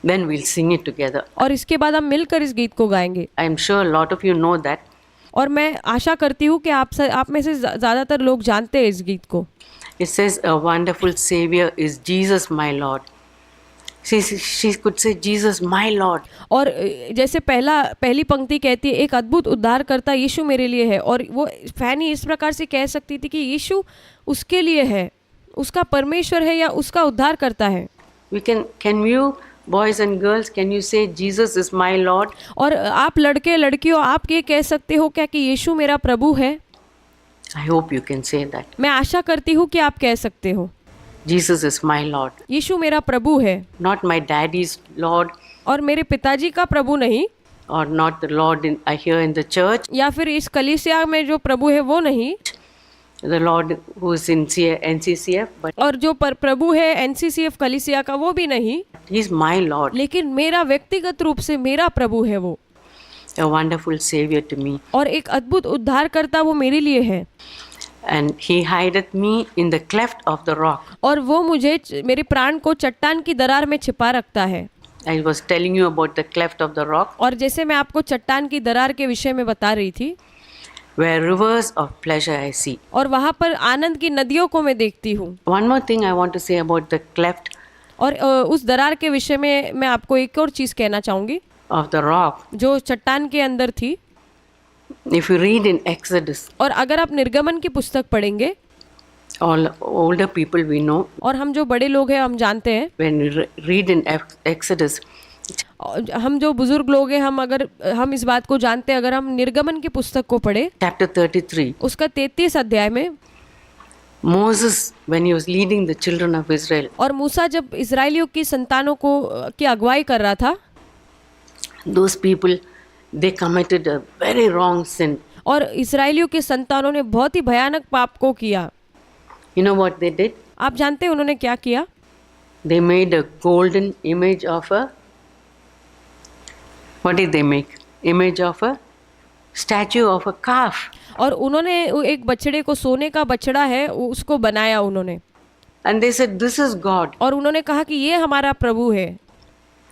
[SPEAKER 1] then we'll sing it together.
[SPEAKER 2] और इसके बाद हम मिलकर इस गीत को गाएंगे।
[SPEAKER 1] I'm sure a lot of you know that.
[SPEAKER 2] और मैं आशा करती हूँ कि आप में से ज़्यादातर लोग जानते हैं इस गीत को।
[SPEAKER 1] It says, a wonderful Savior is Jesus my Lord. She could say, Jesus my Lord.
[SPEAKER 2] और जैसे पहली पंक्ति कहती है, एक अद्भुत उद्धारकर्ता यीशु मेरे लिए है, और वो फैनी इस प्रकार से कह सकती थी कि यीशु उसके लिए है, उसका परमेश्वर है या उसका उद्धारकर्ता है।
[SPEAKER 1] Can you, boys and girls, can you say, Jesus is my Lord?
[SPEAKER 2] और आप लड़के लड़कियों, आप ये कह सकते हो क्या कि यीशु मेरा प्रभु है?
[SPEAKER 1] I hope you can say that.
[SPEAKER 2] मैं आशा करती हूँ कि आप कह सकते हो,
[SPEAKER 1] Jesus is my Lord.
[SPEAKER 2] यीशु मेरा प्रभु है,
[SPEAKER 1] Not my daddy's Lord,
[SPEAKER 2] और मेरे पिताजी का प्रभु नहीं,
[SPEAKER 1] or not the Lord I hear in the church,
[SPEAKER 2] या फिर इस कलीसिया में जो प्रभु है वो नहीं,
[SPEAKER 1] the Lord who is in NCCF, but
[SPEAKER 2] और जो प्रभु है NCCF कलीसिया का वो भी नहीं,
[SPEAKER 1] He's my Lord,
[SPEAKER 2] लेकिन मेरा व्यक्तिगत रूप से मेरा प्रभु है वो,
[SPEAKER 1] a wonderful Savior to me.
[SPEAKER 2] और एक अद्भुत उद्धारकर्ता वो मेरे लिए है।
[SPEAKER 1] And He hideth me in the cleft of the rock.
[SPEAKER 2] और वो मुझे मेरे प्राण को चट्टान की दरार में छिपा रखता है।
[SPEAKER 1] I was telling you about the cleft of the rock,
[SPEAKER 2] और जैसे मैं आपको चट्टान की दरार के विषय में बता रही थी,
[SPEAKER 1] where rivers of pleasure I see.
[SPEAKER 2] और वहाँ पर आनंद की नदियों को मैं देखती हूँ।
[SPEAKER 1] One more thing I want to say about the cleft
[SPEAKER 2] और उस दरार के विषय में मैं आपको एक और चीज़ कहना चाहूँगी,
[SPEAKER 1] of the rock.
[SPEAKER 2] जो चट्टान के अंदर थी।
[SPEAKER 1] If you read in Exodus,
[SPEAKER 2] और अगर आप निर्गमन की पुस्तक पढ़ेंगे,
[SPEAKER 1] all older people we know,
[SPEAKER 2] और हम जो बड़े लोग हैं हम जानते हैं,
[SPEAKER 1] when we read in Exodus,
[SPEAKER 2] हम जो बुजुर्ग लोग हैं, हम इस बात को जानते हैं, अगर हम निर्गमन की पुस्तक को पढ़े,
[SPEAKER 1] chapter 33,
[SPEAKER 2] उसका 33 अध्याय में,
[SPEAKER 1] Moses, when he was leading the children of Israel,
[SPEAKER 2] और मूसा जब इजराइलियों की संतानों की अगुवाई कर रहा था,
[SPEAKER 1] those people, they committed a very wrong sin.
[SPEAKER 2] और इजराइलियों के संतानों ने बहुत ही भयानक पाप को किया।
[SPEAKER 1] You know what they did?
[SPEAKER 2] आप जानते हैं उन्होंने क्या किया?
[SPEAKER 1] They made a golden image of a, what did they make? Image of a statue of a calf.
[SPEAKER 2] और उन्होंने एक बछड़े को, सोने का बछड़ा है, उसको बनाया उन्होंने,
[SPEAKER 1] And they said, this is God.
[SPEAKER 2] और उन्होंने कहा कि ये हमारा प्रभु है,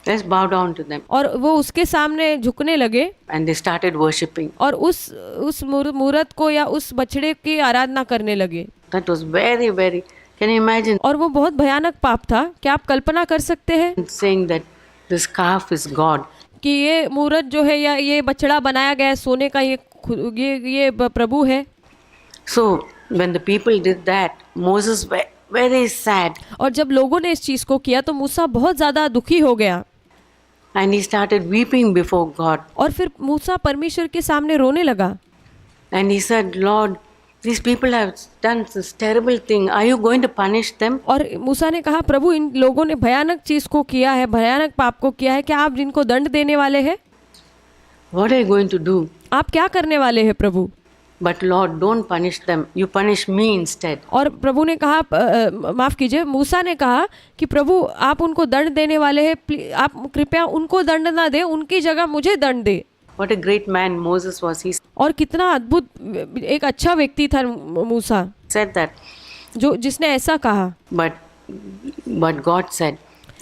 [SPEAKER 1] Let's bow down to them.
[SPEAKER 2] और वो उसके सामने झुकने लगे,
[SPEAKER 1] And they started worshipping.
[SPEAKER 2] और उस मूर्त को या उस बछड़े की आराधना करने लगे।
[SPEAKER 1] That was very, very, can you imagine?
[SPEAKER 2] और वो बहुत भयानक पाप था। क्या आप कल्पना कर सकते हैं
[SPEAKER 1] Saying that this calf is God.
[SPEAKER 2] कि ये मूर्त जो है या ये बछड़ा बनाया गया है सोने का, ये प्रभु है।
[SPEAKER 1] So when the people did that, Moses was very sad.
[SPEAKER 2] और जब लोगों ने इस चीज को किया तो मूसा बहुत ज्यादा दुखी हो गया,
[SPEAKER 1] And he started weeping before God.
[SPEAKER 2] और फिर मूसा परमेश्वर के सामने रोने लगा।
[SPEAKER 1] And he said, Lord, these people have done this terrible thing. Are you going to punish them?
[SPEAKER 2] और मूसा ने कहा, प्रभु इन लोगों ने भयानक चीज को किया है, भयानक पाप को किया है, क्या आप जिनको दंड देने वाले हैं?
[SPEAKER 1] What are you going to do?
[SPEAKER 2] आप क्या करने वाले हैं प्रभु?
[SPEAKER 1] But Lord, don't punish them. You punish me instead.
[SPEAKER 2] और प्रभु ने कहा, माफ कीजिए, मूसा ने कहा कि प्रभु आप उनको दंड देने वाले हैं, आप कृपया उनको दंड ना दे, उनकी जगह मुझे दंड दे।
[SPEAKER 1] What a great man Moses was. He
[SPEAKER 2] और कितना अद्भुत एक अच्छा व्यक्ति था मूसा,
[SPEAKER 1] said that.
[SPEAKER 2] जिसने ऐसा कहा।
[SPEAKER 1] But God said,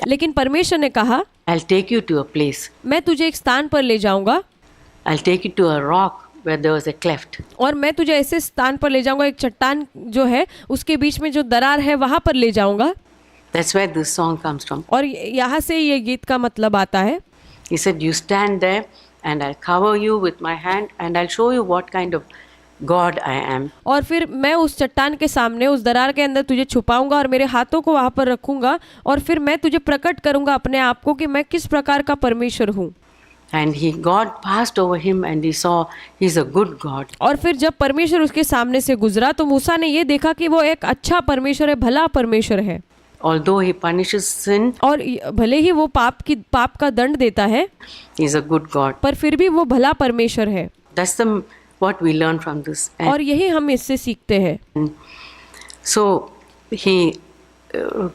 [SPEAKER 2] लेकिन परमेश्वर ने कहा,
[SPEAKER 1] I'll take you to a place.
[SPEAKER 2] मैं तुझे एक स्थान पर ले जाऊंगा,
[SPEAKER 1] I'll take you to a rock where there was a cleft.
[SPEAKER 2] और मैं तुझे ऐसे स्थान पर ले जाऊंगा, एक चट्टान जो है उसके बीच में जो दरार है वहां पर ले जाऊंगा।
[SPEAKER 1] That's where this song comes from.
[SPEAKER 2] और यहाँ से ये गीत का मतलब आता है.
[SPEAKER 1] He said, "You stand there, and I'll cover you with my hand, and I'll show you what kind of God I am."
[SPEAKER 2] और फिर मैं उस चट्टान के सामने, उस दरार के अंदर तुझे छुपाऊंगा और मेरे हाथों को वहाँ पर रखूंगा और फिर मैं तुझे प्रकट करूंगा अपने आप को कि मैं किस प्रकार का परमेश्वर हूँ.
[SPEAKER 1] And God passed over him, and he saw he's a good God.
[SPEAKER 2] और फिर जब परमेश्वर उसके सामने से गुजरा तो मूसा ने ये देखा कि वो एक अच्छा परमेश्वर है, भला परमेश्वर है.
[SPEAKER 1] Although he punishes sin,
[SPEAKER 2] और भले ही वो पाप का दंड देता है,
[SPEAKER 1] he's a good God.
[SPEAKER 2] पर फिर भी वो भला परमेश्वर है.
[SPEAKER 1] That's what we learn from this.
[SPEAKER 2] और यही हम इससे सीखते हैं.
[SPEAKER 1] So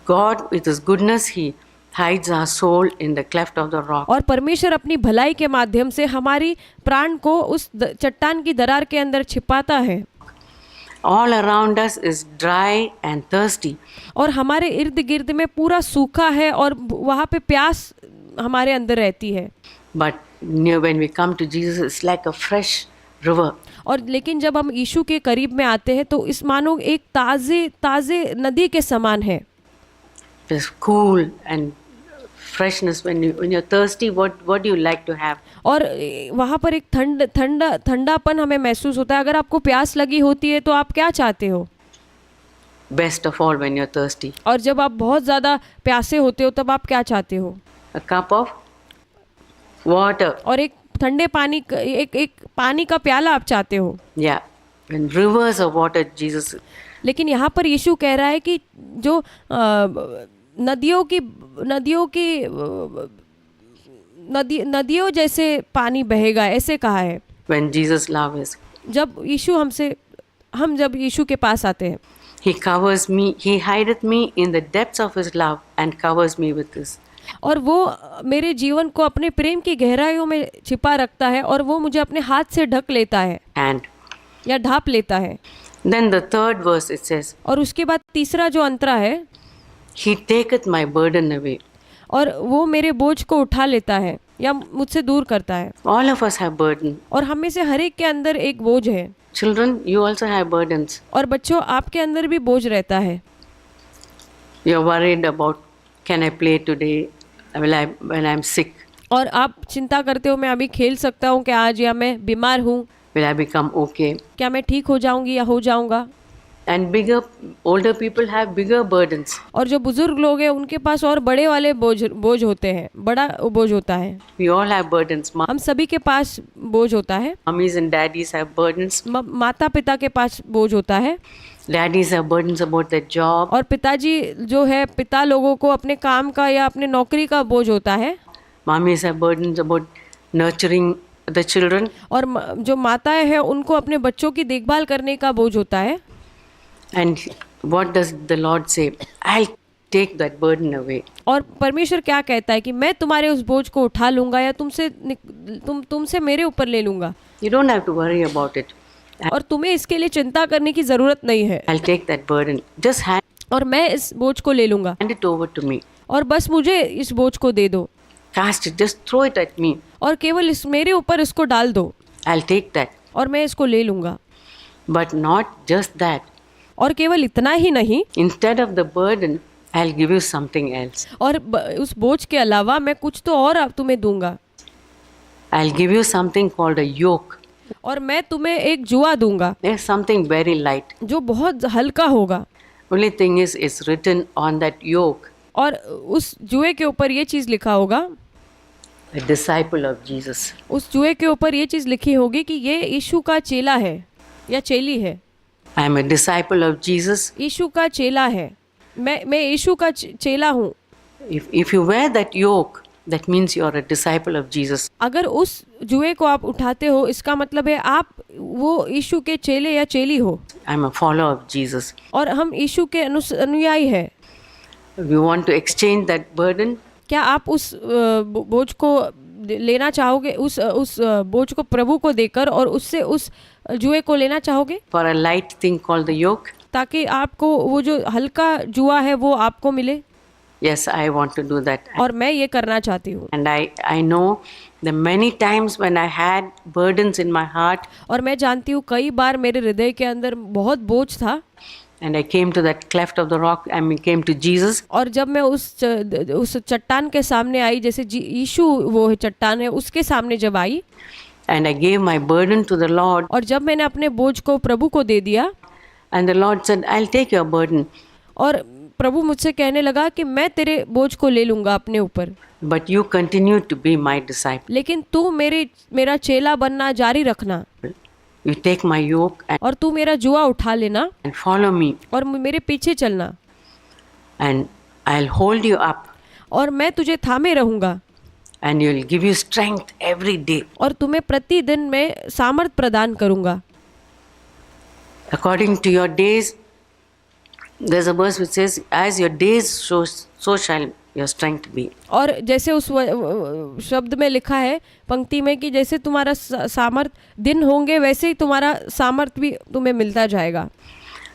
[SPEAKER 1] God with his goodness, he hides our soul in the cleft of the rock.
[SPEAKER 2] और परमेश्वर अपनी भलाई के माध्यम से हमारी प्राण को उस चट्टान की दरार के अंदर छिपाता है.
[SPEAKER 1] All around us is dry and thirsty.
[SPEAKER 2] और हमारे इर्द गिर्द में पूरा सूखा है और वहाँ पे प्यास हमारे अंदर रहती है.
[SPEAKER 1] But when we come to Jesus, it's like a fresh river.
[SPEAKER 2] और लेकिन जब हम यीशु के करीब में आते हैं तो इस मानो एक ताज़े नदी के समान है.
[SPEAKER 1] It's cool and freshness. When you're thirsty, what do you like to have?
[SPEAKER 2] और वहाँ पर एक ठंडापन हमें महसूस होता है. अगर आपको प्यास लगी होती है तो आप क्या चाहते हो?
[SPEAKER 1] Best of all, when you're thirsty,
[SPEAKER 2] और जब आप बहुत ज़्यादा प्यासे होते हो तब आप क्या चाहते हो?
[SPEAKER 1] a cup of water.
[SPEAKER 2] और एक ठंडे पानी एक पानी का प्याला आप चाहते हो.
[SPEAKER 1] Yeah, and rivers of water, Jesus.
[SPEAKER 2] लेकिन यहाँ पर यीशु कह रहा है कि जो नदियों जैसे पानी बहेगा, ऐसे कहा है.
[SPEAKER 1] When Jesus loves us,
[SPEAKER 2] जब यीशु के पास आते हैं,
[SPEAKER 1] he covers me, he hideth me in the depths of his love and covers me with his.
[SPEAKER 2] और वो मेरे जीवन को अपने प्रेम की गहराइयों में छिपा रखता है और वो मुझे अपने हाथ से ढक लेता है
[SPEAKER 1] And
[SPEAKER 2] या ढाप लेता है.
[SPEAKER 1] then the third verse it says,
[SPEAKER 2] और उसके बाद तीसरा जो अंतरा है,
[SPEAKER 1] he taketh my burden away.
[SPEAKER 2] और वो मेरे बोझ को उठा लेता है या मुझसे दूर करता है.
[SPEAKER 1] All of us have burden.
[SPEAKER 2] और हम में से हर एक के अंदर एक बोझ है.
[SPEAKER 1] Children, you also have burdens.
[SPEAKER 2] और बच्चों, आपके अंदर भी बोझ रहता है.
[SPEAKER 1] You're worried about, can I play today? When I'm sick?
[SPEAKER 2] और आप चिंता करते हो, मैं अभी खेल सकता हूँ क्या आज, या मैं बीमार हूँ,
[SPEAKER 1] Will I become okay?
[SPEAKER 2] क्या मैं ठीक हो जाऊंगी या हो जाऊंगा.
[SPEAKER 1] And older people have bigger burdens.
[SPEAKER 2] और जो बुजुर्ग लोग हैं उनके पास और बड़े वाले बोझ होते हैं, बड़ा बोझ होता है.
[SPEAKER 1] We all have burdens.
[SPEAKER 2] हम सभी के पास बोझ होता है.
[SPEAKER 1] Mummies and daddies have burdens.
[SPEAKER 2] माता पिता के पास बोझ होता है.
[SPEAKER 1] Daddies have burdens about their job.
[SPEAKER 2] और पिताजी जो है, पिता लोगों को अपने काम का या अपने नौकरी का बोझ होता है.
[SPEAKER 1] Mummies have burdens about nurturing the children.
[SPEAKER 2] और जो माताएं हैं उनको अपने बच्चों की देखभाल करने का बोझ होता है.
[SPEAKER 1] And what does the Lord say? I'll take that burden away.
[SPEAKER 2] और परमेश्वर क्या कहता है कि मैं तुम्हारे उस बोझ को उठा लूंगा या तुमसे मेरे ऊपर ले लूंगा.
[SPEAKER 1] You don't have to worry about it.
[SPEAKER 2] और तुम्हें इसके लिए चिंता करने की जरूरत नहीं है.
[SPEAKER 1] I'll take that burden. Just
[SPEAKER 2] और मैं इस बोझ को ले लूंगा.
[SPEAKER 1] hand it over to me.
[SPEAKER 2] और बस मुझे इस बोझ को दे दो.
[SPEAKER 1] Cast it. Just throw it at me.
[SPEAKER 2] और केवल मेरे ऊपर इसको डाल दो.
[SPEAKER 1] I'll take that.
[SPEAKER 2] और मैं इसको ले लूंगा.
[SPEAKER 1] But not just that.
[SPEAKER 2] और केवल इतना ही नहीं,
[SPEAKER 1] Instead of the burden, I'll give you something else.
[SPEAKER 2] और उस बोझ के अलावा मैं कुछ तो और तुम्हें दूंगा.
[SPEAKER 1] I'll give you something called a yoke.
[SPEAKER 2] और मैं तुम्हें एक जुआ दूंगा.
[SPEAKER 1] There's something very light.
[SPEAKER 2] जो बहुत हल्का होगा.
[SPEAKER 1] Only thing is, it's written on that yoke.
[SPEAKER 2] और उस जुए के ऊपर ये चीज़ लिखा होगा,
[SPEAKER 1] A disciple of Jesus.
[SPEAKER 2] उस जुए के ऊपर ये चीज़ लिखी होगी कि ये यीशु का चेला है या चेली है.
[SPEAKER 1] I am a disciple of Jesus.
[SPEAKER 2] यीशु का चेला है. मैं यीशु का चेला हूँ.
[SPEAKER 1] If you wear that yoke, that means you are a disciple of Jesus.
[SPEAKER 2] अगर उस जुए को आप उठाते हो, इसका मतलब है आप वो यीशु के चेले या चेली हो.
[SPEAKER 1] I'm a follower of Jesus.
[SPEAKER 2] और हम यीशु के अनुयायी हैं.
[SPEAKER 1] You want to exchange that burden?
[SPEAKER 2] क्या आप उस बोझ को लेना चाहोगे, उस बोझ को प्रभु को देकर और उससे उस जुए को लेना चाहोगे?
[SPEAKER 1] For a light thing called the yoke?
[SPEAKER 2] ताकि आपको वो जो हल्का जुआ है वो आपको मिले.
[SPEAKER 1] Yes, I want to do that.
[SPEAKER 2] और मैं ये करना चाहती हूँ.
[SPEAKER 1] And I know the many times when I had burdens in my heart.
[SPEAKER 2] और मैं जानती हूँ कई बार मेरे हृदय के अंदर बहुत बोझ था.
[SPEAKER 1] And I came to that cleft of the rock and we came to Jesus.
[SPEAKER 2] और जब मैं उस चट्टान के सामने आई, जैसे यीशु वो चट्टान है उसके सामने जब आई,
[SPEAKER 1] And I gave my burden to the Lord.
[SPEAKER 2] और जब मैंने अपने बोझ को प्रभु को दे दिया,
[SPEAKER 1] And the Lord said, I'll take your burden.
[SPEAKER 2] और प्रभु मुझसे कहने लगा कि मैं तेरे बोझ को ले लूँगा अपने ऊपर,
[SPEAKER 1] But you continue to be my disciple.
[SPEAKER 2] लेकिन तू मेरा चेला बनना जारी रखना,
[SPEAKER 1] You take my yoke
[SPEAKER 2] और तू मेरा जुआ उठा लेना
[SPEAKER 1] and follow me.
[SPEAKER 2] और मेरे पीछे चलना,
[SPEAKER 1] And I'll hold you up.
[SPEAKER 2] और मैं तुझे थामे रहूँगा,
[SPEAKER 1] And you'll give you strength every day.
[SPEAKER 2] और तुम्हें प्रतिदिन मैं सामर्थ प्रदान करूँगा
[SPEAKER 1] According to your days, there's a verse which says, as your days so shall your strength be.
[SPEAKER 2] और जैसे उस शब्द में लिखा है पंक्ति में कि जैसे तुम्हारा सामर्थ दिन होंगे वैसे ही तुम्हारा सामर्थ भी तुम्हें मिलता जाएगा.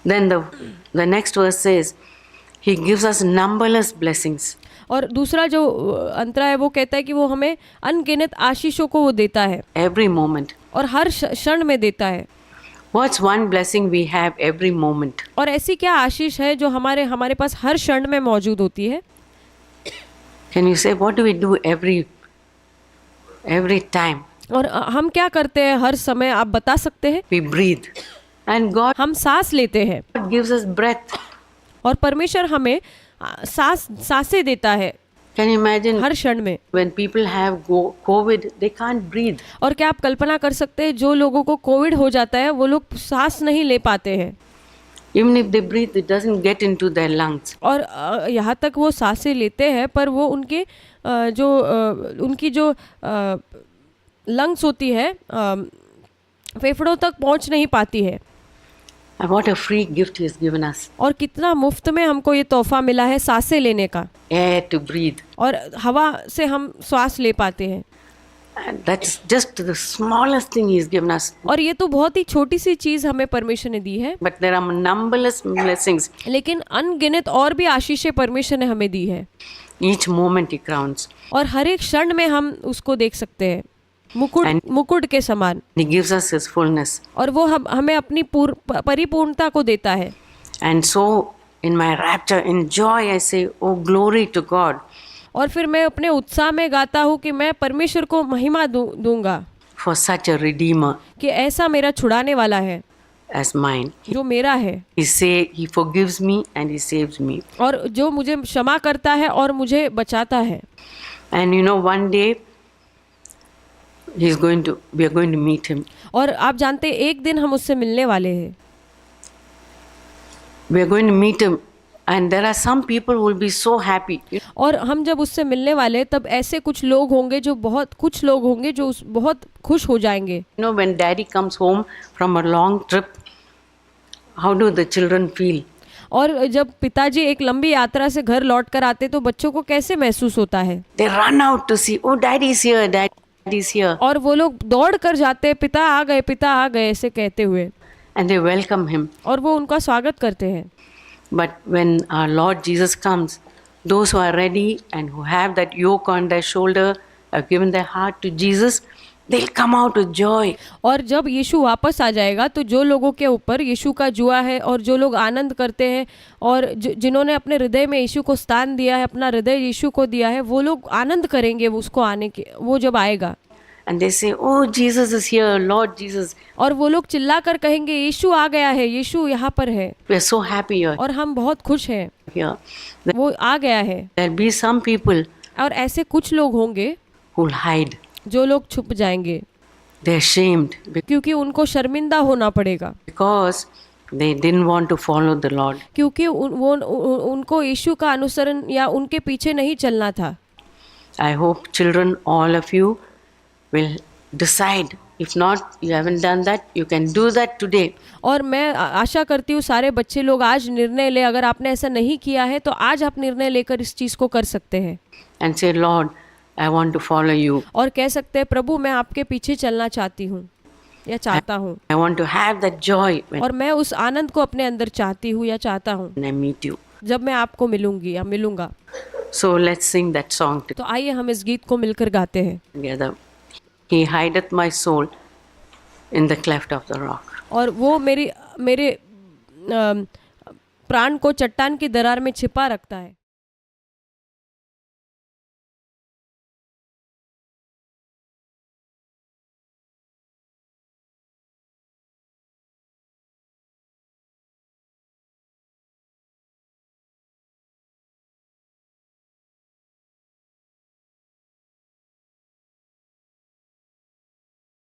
[SPEAKER 1] Then the next verse says, He gives us numberless blessings.
[SPEAKER 2] और दूसरा जो अंतरा है वो कहता है कि वो हमें अनगिनत आशीषों को वो देता है
[SPEAKER 1] Every moment.
[SPEAKER 2] और हर क्षण में देता है.
[SPEAKER 1] What's one blessing we have every moment?
[SPEAKER 2] और ऐसी क्या आशीष है जो हमारे पास हर क्षण में मौजूद होती है?
[SPEAKER 1] Can you say, what do we do every time?
[SPEAKER 2] और हम क्या करते हैं हर समय, आप बता सकते हैं?
[SPEAKER 1] We breathe. And God
[SPEAKER 2] हम सांस लेते हैं
[SPEAKER 1] gives us breath.
[SPEAKER 2] और परमेश्वर हमें सांसें देता है
[SPEAKER 1] Can you imagine
[SPEAKER 2] हर क्षण में.
[SPEAKER 1] when people have COVID, they can't breathe.
[SPEAKER 2] और क्या आप कल्पना कर सकते हैं जो लोगों को कोविड हो जाता है वो लोग सांस नहीं ले पाते हैं.
[SPEAKER 1] Even if they breathe, it doesn't get into their lungs.
[SPEAKER 2] और यहाँ तक वो सांसें लेते हैं पर वो उनकी जो लंग्स होती है फेफड़ों तक पहुँच नहीं पाती है.
[SPEAKER 1] And what a free gift He has given us.
[SPEAKER 2] और कितना मुफ्त में हमको ये तोहफा मिला है सांसें लेने का,
[SPEAKER 1] Air to breathe.
[SPEAKER 2] और हवा से हम श्वास ले पाते हैं.
[SPEAKER 1] And that's just the smallest thing He has given us.
[SPEAKER 2] और ये तो बहुत ही छोटी सी चीज़ हमें परमेश्वर ने दी है,
[SPEAKER 1] But there are numberless blessings.
[SPEAKER 2] लेकिन अनगिनत और भी आशीषें परमेश्वर ने हमें दी है.
[SPEAKER 1] Each moment He crowns.
[SPEAKER 2] और हर एक क्षण में हम उसको देख सकते हैं मुकुट के समान.
[SPEAKER 1] He gives us His fullness.
[SPEAKER 2] और वो हमें अपनी परिपूर्णता को देता है.
[SPEAKER 1] And so in my rapture, in joy, I say, oh glory to God.
[SPEAKER 2] और फिर मैं अपने उत्साह में गाता हूँ कि मैं परमेश्वर को महिमा दूंगा
[SPEAKER 1] For such a redeemer
[SPEAKER 2] कि ऐसा मेरा छुड़ाने वाला है
[SPEAKER 1] as mine.
[SPEAKER 2] जो मेरा है.
[SPEAKER 1] He forgives me and He saves me.
[SPEAKER 2] और जो मुझे क्षमा करता है और मुझे बचाता है.
[SPEAKER 1] And you know, one day we are going to meet Him.
[SPEAKER 2] और आप जानते हैं एक दिन हम उससे मिलने वाले हैं.
[SPEAKER 1] We are going to meet Him. And there are some people who will be so happy.
[SPEAKER 2] और हम जब उससे मिलने वाले तब ऐसे कुछ लोग होंगे जो बहुत खुश हो जाएंगे.
[SPEAKER 1] You know, when Daddy comes home from a long trip, how do the children feel?
[SPEAKER 2] और जब पिताजी एक लंबी यात्रा से घर लौट कर आते तो बच्चों को कैसे महसूस होता है?
[SPEAKER 1] They run out to see, oh, Daddy is here, Daddy is here.
[SPEAKER 2] और वो लोग दौड़ कर जाते हैं, पिता आ गए ऐसे कहते हुए.
[SPEAKER 1] And they welcome Him.
[SPEAKER 2] और वो उनका स्वागत करते हैं.
[SPEAKER 1] But when our Lord Jesus comes, those who are ready and who have that yoke on their shoulder, have given their heart to Jesus, they'll come out with joy.
[SPEAKER 2] और जब यीशु वापस आ जाएगा तो जो लोगों के ऊपर यीशु का जुआ है और जो लोग आनंद करते हैं और जिन्होंने अपने हृदय में यीशु को स्थान दिया है, अपना हृदय यीशु को दिया है, वो लोग आनंद करेंगे उसको आने के, वो जब आएगा.
[SPEAKER 1] And they say, oh, Jesus is here, Lord Jesus.
[SPEAKER 2] और वो लोग चिल्ला कर कहेंगे यीशु आ गया है, यीशु यहाँ पर है.
[SPEAKER 1] We are so happy here.
[SPEAKER 2] और हम बहुत खुश हैं
[SPEAKER 1] Here.
[SPEAKER 2] वो आ गया है.
[SPEAKER 1] There'll be some people
[SPEAKER 2] और ऐसे कुछ लोग होंगे
[SPEAKER 1] who'll hide.
[SPEAKER 2] जो लोग छुप जाएंगे
[SPEAKER 1] They're ashamed
[SPEAKER 2] क्योंकि उनको शर्मिंदा होना पड़ेगा,
[SPEAKER 1] because they didn't want to follow the Lord.
[SPEAKER 2] क्योंकि उनको यीशु का अनुसरण या उनके पीछे नहीं चलना था.
[SPEAKER 1] I hope children, all of you, will decide. If not, you haven't done that, you can do that today.
[SPEAKER 2] और मैं आशा करती हूँ सारे बच्चे लोग आज निर्णय ले. अगर आपने ऐसा नहीं किया है तो आज आप निर्णय लेकर इस चीज़ को कर सकते हैं.
[SPEAKER 1] And say, Lord, I want to follow you.
[SPEAKER 2] और कह सकते हैं प्रभु मैं आपके पीछे चलना चाहती हूँ या चाहता हूँ.
[SPEAKER 1] I want to have that joy
[SPEAKER 2] और मैं उस आनंद को अपने अंदर चाहती हूँ या चाहता हूँ
[SPEAKER 1] when I meet you.
[SPEAKER 2] जब मैं आपको मिलूंगी या मिलूंगा.
[SPEAKER 1] So let's sing that song
[SPEAKER 2] तो आइए हम इस गीत को मिलकर गाते हैं.
[SPEAKER 1] together. He hideth my soul in the cleft of the rock.
[SPEAKER 2] और वो मेरे प्राण को चट्टान की दरार में छिपा रखता है।